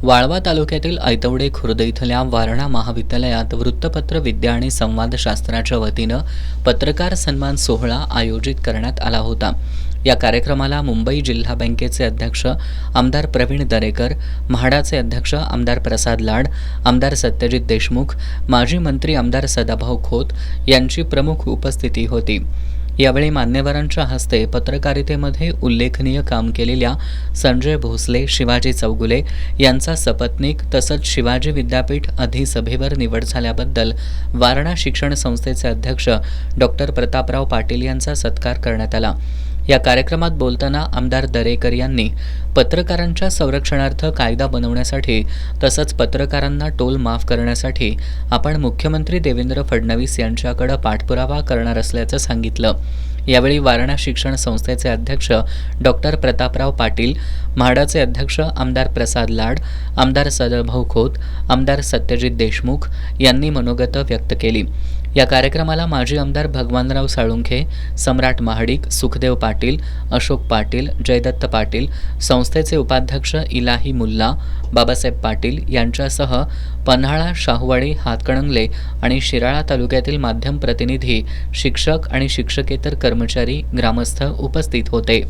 वाळवा तालुक्यातील ऐतवडे खुर्द इथल्या वारणा महाविद्यालयात वृत्तपत्र विद्या आणि संवादशास्त्राच्या वतीनं पत्रकार सन्मान सोहळा आयोजित करण्यात आला होता। या कार्यक्रमाला मुंबई जिल्हा बँकेचे अध्यक्ष आमदार प्रवीण दरेकर, म्हाडाचे अध्यक्ष आमदार प्रसाद लाड, आमदार सत्यजित देशमुख, माजी मंत्री आमदार सदाभाऊ खोत यांची प्रमुख उपस्थिती होती। यावेळी मान्यवरांच्या हस्ते पत्रकारितेमध्ये उल्लेखनीय काम केलेल्या संजय भोसले, शिवाजी चौगुले यांचा सपत्नीक तसंच शिवाजी विद्यापीठ अधिसभेवर निवड झाल्याबद्दल वारणा शिक्षण संस्थेचे अध्यक्ष डॉक्टर प्रतापराव पाटील यांचा सत्कार करण्यात आला। या कार्यक्रमात बोलताना आमदार दरेकर यांनी पत्रकारांच्या संरक्षणार्थ कायदा बनवण्यासाठी तसंच पत्रकारांना टोल माफ करण्यासाठी आपण मुख्यमंत्री देवेंद्र फडणवीस यांच्याकडे पाठपुरावा करणार असल्याचं सांगितलं। यावेळी वारणा शिक्षण संस्थेचे अध्यक्ष डॉक्टर प्रतापराव पाटील, म्हाडाचे अध्यक्ष आमदार प्रसाद लाड, आमदार सदाभाऊ खोत, आमदार सत्यजित देशमुख यांनी मनोगत व्यक्त केली। या कार्यक्रमाला माजी आमदार भगवानराव साळुंखे, सम्राट महाडिक, सुखदेव पाटील, अशोक पाटील, जयदत्त पाटील, संस्थेचे उपाध्यक्ष इलाही मुल्ला, बाबासाहेब पाटील यांच्यासह पन्हाळा, शाहूवाडी, हातकणंगले आणि शिराळा तालुक्यातील माध्यम प्रतिनिधी, शिक्षक आणि शिक्षकेतर कर्मचारी, ग्रामस्थ उपस्थित होते।